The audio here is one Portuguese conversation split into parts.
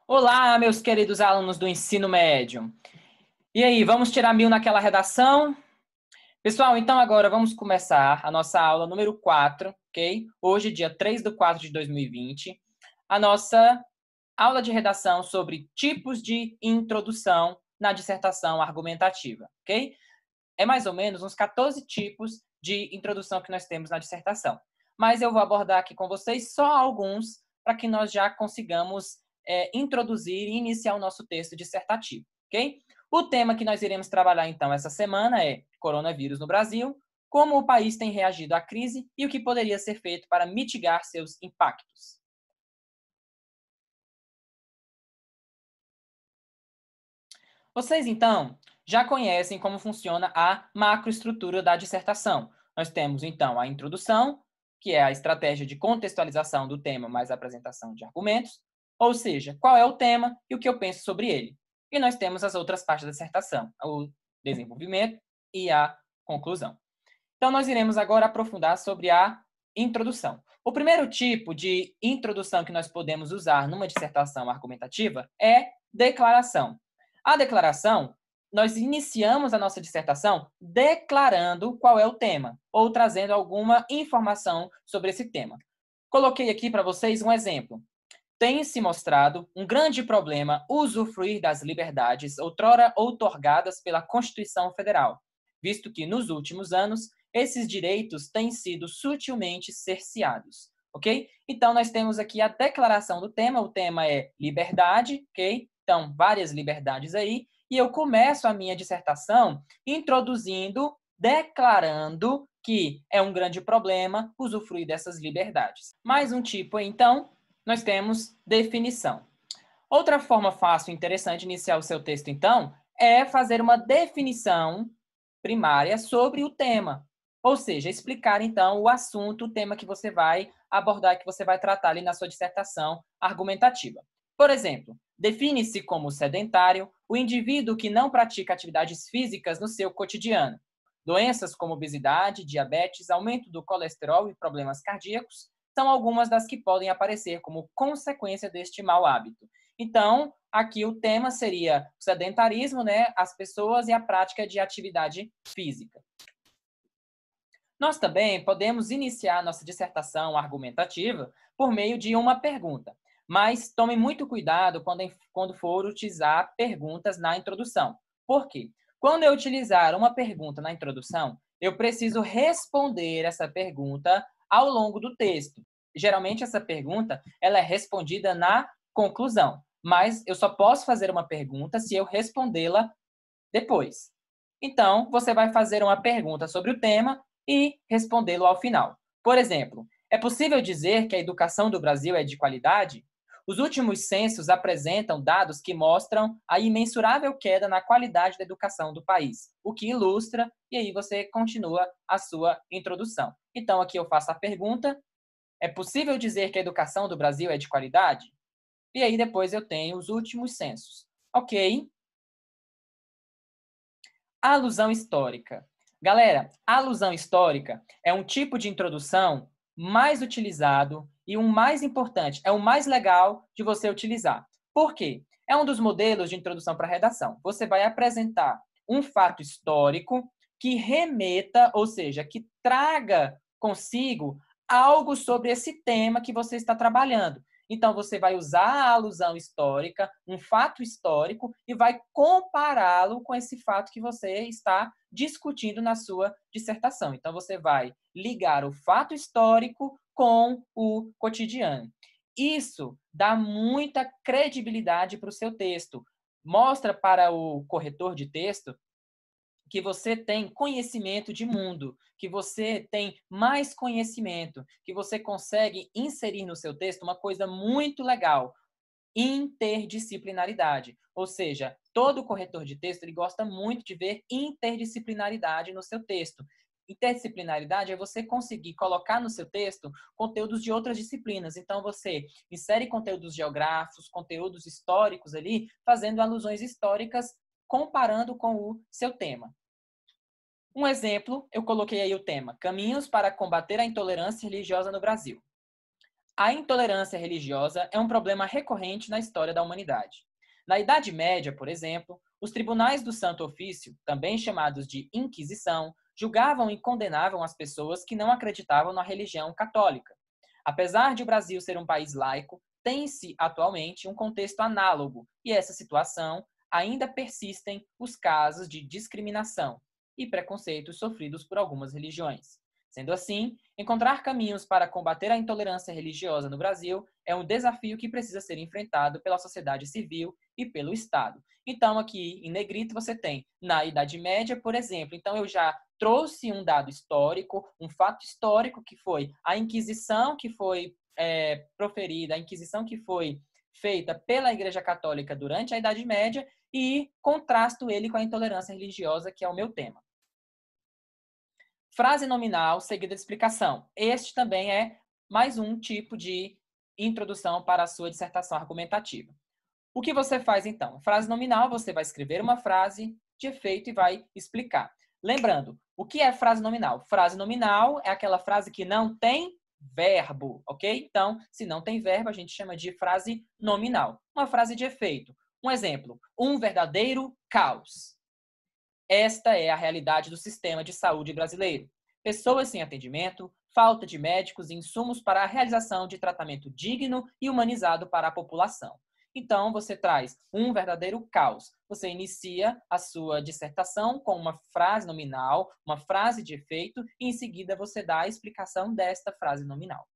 Olá, meus queridos alunos do ensino médio. E aí, vamos tirar 1000 naquela redação? Pessoal, então agora vamos começar a nossa aula número 4, ok? Hoje, dia 3/4/2020, a nossa aula de redação sobre tipos de introdução na dissertação argumentativa, ok? É mais ou menos uns 14 tipos de introdução que nós temos na dissertação. Mas eu vou abordar aqui com vocês só alguns para que nós já consigamos introduzir e iniciar o nosso texto dissertativo, ok? O tema que nós iremos trabalhar então essa semana é coronavírus no Brasil, como o país tem reagido à crise e o que poderia ser feito para mitigar seus impactos. Vocês, então, já conhecem como funciona a macroestrutura da dissertação. Nós temos, então, a introdução, que é a estratégia de contextualização do tema mais apresentação de argumentos, ou seja, qual é o tema e o que eu penso sobre ele. E nós temos as outras partes da dissertação, o desenvolvimento e a conclusão. Então, nós iremos agora aprofundar sobre a introdução. O primeiro tipo de introdução que nós podemos usar numa dissertação argumentativa é declaração. A declaração, nós iniciamos a nossa dissertação declarando qual é o tema, ou trazendo alguma informação sobre esse tema. Coloquei aqui para vocês um exemplo. Tem se mostrado um grande problema usufruir das liberdades outrora outorgadas pela Constituição Federal, visto que, nos últimos anos, esses direitos têm sido sutilmente cerceados, ok? Então, nós temos aqui a declaração do tema, o tema é liberdade, ok? Então, várias liberdades aí, e eu começo a minha dissertação introduzindo, declarando que é um grande problema usufruir dessas liberdades. Mais um tipo, então, nós temos definição. Outra forma fácil e interessante de iniciar o seu texto, então, é fazer uma definição primária sobre o tema. Ou seja, explicar, então, o assunto, o tema que você vai abordar, que você vai tratar ali na sua dissertação argumentativa. Por exemplo, define-se como sedentário o indivíduo que não pratica atividades físicas no seu cotidiano. Doenças como obesidade, diabetes, aumento do colesterol e problemas cardíacos são algumas das que podem aparecer como consequência deste mau hábito. Então, aqui o tema seria o sedentarismo, né, as pessoas e a prática de atividade física. Nós também podemos iniciar nossa dissertação argumentativa por meio de uma pergunta, mas tome muito cuidado quando for utilizar perguntas na introdução. Por quê? Quando eu utilizar uma pergunta na introdução, eu preciso responder essa pergunta ao longo do texto. Geralmente essa pergunta ela é respondida na conclusão, mas eu só posso fazer uma pergunta se eu respondê-la depois. Então, você vai fazer uma pergunta sobre o tema e respondê-lo ao final. Por exemplo, é possível dizer que a educação do Brasil é de qualidade? Os últimos censos apresentam dados que mostram a imensurável queda na qualidade da educação do país, o que ilustra, e aí você continua a sua introdução. Então, aqui eu faço a pergunta: é possível dizer que a educação do Brasil é de qualidade? E aí depois eu tenho os últimos censos. Ok? Alusão histórica. Galera, alusão histórica é um tipo de introdução mais utilizado e um mais importante, é o mais legal de você utilizar. Por quê? É um dos modelos de introdução para redação. Você vai apresentar um fato histórico que remeta, ou seja, que traga consigo algo sobre esse tema que você está trabalhando. Então, você vai usar a alusão histórica, um fato histórico, e vai compará-lo com esse fato que você está discutindo na sua dissertação. Então, você vai ligar o fato histórico com o cotidiano. Isso dá muita credibilidade para o seu texto. Mostra para o corretor de texto que você tem conhecimento de mundo, que você tem mais conhecimento, que você consegue inserir no seu texto uma coisa muito legal, interdisciplinaridade. Ou seja, todo corretor de texto ele gosta muito de ver interdisciplinaridade no seu texto. Interdisciplinaridade é você conseguir colocar no seu texto conteúdos de outras disciplinas. Então, você insere conteúdos geográficos, conteúdos históricos ali, fazendo alusões históricas, comparando com o seu tema. Um exemplo, eu coloquei aí o tema: Caminhos para combater a intolerância religiosa no Brasil. A intolerância religiosa é um problema recorrente na história da humanidade. Na Idade Média, por exemplo, os tribunais do Santo Ofício, também chamados de Inquisição, julgavam e condenavam as pessoas que não acreditavam na religião católica. Apesar de o Brasil ser um país laico, tem-se atualmente um contexto análogo, e essa situação ainda persistem os casos de discriminação e preconceitos sofridos por algumas religiões. Sendo assim, encontrar caminhos para combater a intolerância religiosa no Brasil é um desafio que precisa ser enfrentado pela sociedade civil e pelo Estado. Então, aqui em negrito você tem na Idade Média, por exemplo. Então, eu já trouxe um dado histórico, um fato histórico que foi a Inquisição que foi proferida, a Inquisição que foi feita pela Igreja Católica durante a Idade Média e contrasto ele com a intolerância religiosa, que é o meu tema. Frase nominal seguida de explicação. Este também é mais um tipo de introdução para a sua dissertação argumentativa. O que você faz então? Frase nominal, você vai escrever uma frase de efeito e vai explicar. Lembrando, o que é frase nominal? Frase nominal é aquela frase que não tem verbo, ok? Então, se não tem verbo, a gente chama de frase nominal. Uma frase de efeito. Um exemplo, um verdadeiro caos. Esta é a realidade do sistema de saúde brasileiro. Pessoas sem atendimento, falta de médicos e insumos para a realização de tratamento digno e humanizado para a população. Então, você traz um verdadeiro caos. Você inicia a sua dissertação com uma frase nominal, uma frase de efeito, e em seguida você dá a explicação desta frase nominal.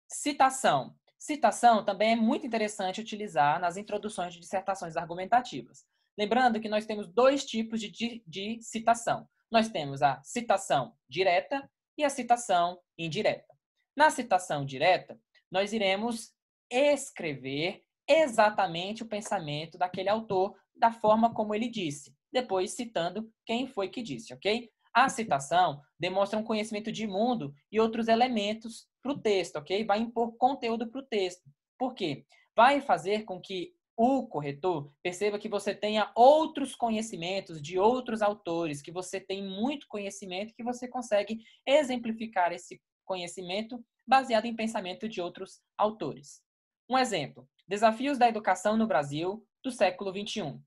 Citação. Citação também é muito interessante utilizar nas introduções de dissertações argumentativas. Lembrando que nós temos dois tipos de citação. Nós temos a citação direta e a citação indireta. Na citação direta, nós iremos escrever exatamente o pensamento daquele autor da forma como ele disse, depois citando quem foi que disse, ok? A citação demonstra um conhecimento de mundo e outros elementos para o texto, ok? Vai impor conteúdo para o texto. Por quê? Vai fazer com que o corretor perceba que você tenha outros conhecimentos de outros autores, que você tem muito conhecimento, que você consegue exemplificar esse conhecimento baseado em pensamento de outros autores. Um exemplo, Desafios da Educação no Brasil do século XXI.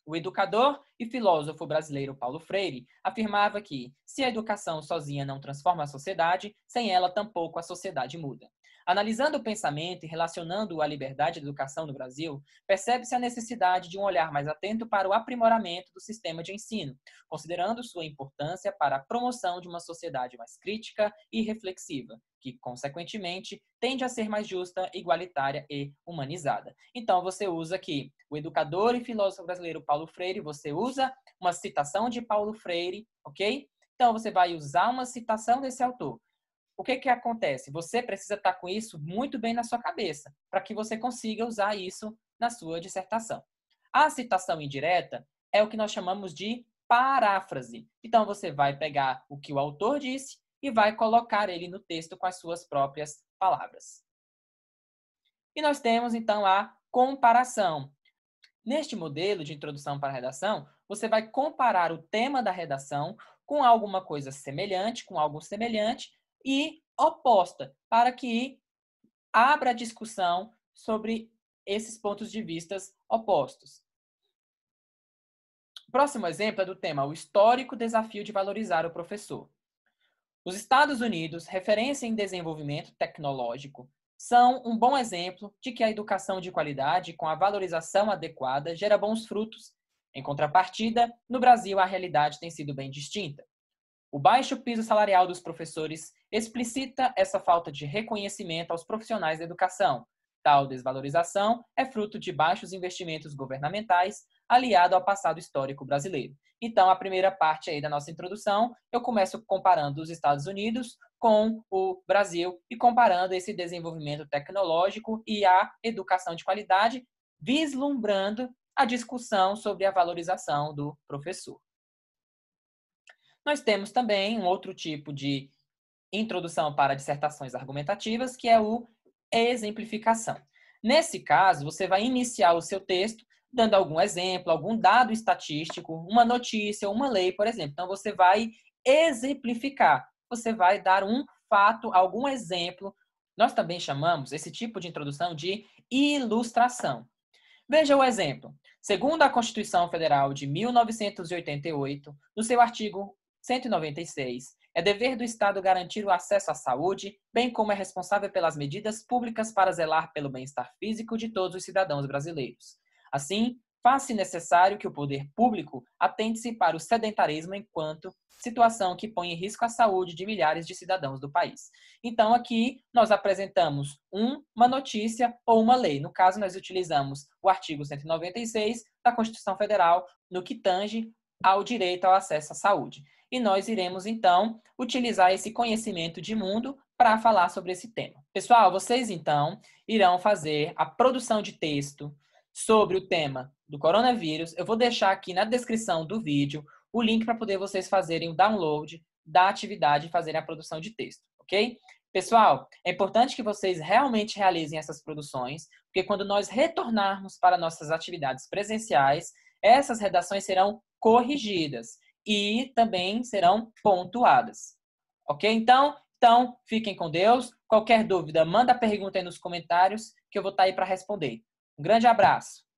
O educador e filósofo brasileiro Paulo Freire afirmava que, se a educação sozinha não transforma a sociedade, sem ela tampouco a sociedade muda. Analisando o pensamento e relacionando-o à liberdade da educação no Brasil, percebe-se a necessidade de um olhar mais atento para o aprimoramento do sistema de ensino, considerando sua importância para a promoção de uma sociedade mais crítica e reflexiva, que, consequentemente, tende a ser mais justa, igualitária e humanizada. Então, você usa aqui o educador e filósofo brasileiro Paulo Freire, você usa uma citação de Paulo Freire, ok? Então, você vai usar uma citação desse autor. O que acontece? Você precisa estar com isso muito bem na sua cabeça, para que você consiga usar isso na sua dissertação. A citação indireta é o que nós chamamos de paráfrase. Então, você vai pegar o que o autor disse e vai colocar ele no texto com as suas próprias palavras. E nós temos, então, a comparação. Neste modelo de introdução para a redação, você vai comparar o tema da redação com alguma coisa semelhante, com algo semelhante e oposta, para que abra a discussão sobre esses pontos de vistas opostos. O próximo exemplo é do tema o histórico desafio de valorizar o professor. Os Estados Unidos, referência em desenvolvimento tecnológico, são um bom exemplo de que a educação de qualidade, com a valorização adequada, gera bons frutos. Em contrapartida, no Brasil, a realidade tem sido bem distinta. O baixo piso salarial dos professores explicita essa falta de reconhecimento aos profissionais da educação. Tal desvalorização é fruto de baixos investimentos governamentais, aliado ao passado histórico brasileiro. Então, a primeira parte aí da nossa introdução, eu começo comparando os Estados Unidos com o Brasil e comparando esse desenvolvimento tecnológico e a educação de qualidade, vislumbrando a discussão sobre a valorização do professor. Nós temos também um outro tipo de introdução para dissertações argumentativas, que é o exemplificação. Nesse caso, você vai iniciar o seu texto dando algum exemplo, algum dado estatístico, uma notícia, uma lei, por exemplo. Então, você vai exemplificar. Você vai dar um fato, algum exemplo, Nós também chamamos esse tipo de introdução de ilustração. Veja o exemplo. Segundo a Constituição Federal de 1988, no seu artigo 196, é dever do Estado garantir o acesso à saúde, bem como é responsável pelas medidas públicas para zelar pelo bem-estar físico de todos os cidadãos brasileiros. Assim, faz-se necessário que o poder público atente-se para o sedentarismo enquanto situação que põe em risco a saúde de milhares de cidadãos do país. Então, aqui nós apresentamos uma notícia ou uma lei. No caso, nós utilizamos o artigo 196 da Constituição Federal no que tange ao direito ao acesso à saúde. E nós iremos, então, utilizar esse conhecimento de mundo para falar sobre esse tema. Pessoal, vocês, então, irão fazer a produção de texto sobre o tema do coronavírus. Eu vou deixar aqui na descrição do vídeo o link para poder vocês fazerem o download da atividade e fazerem a produção de texto, ok? Pessoal, é importante que vocês realmente realizem essas produções, porque quando nós retornarmos para nossas atividades presenciais, essas redações serão corrigidas e também serão pontuadas, ok? Então, fiquem com Deus. Qualquer dúvida, manda a pergunta aí nos comentários que eu vou estar aí para responder. Um grande abraço!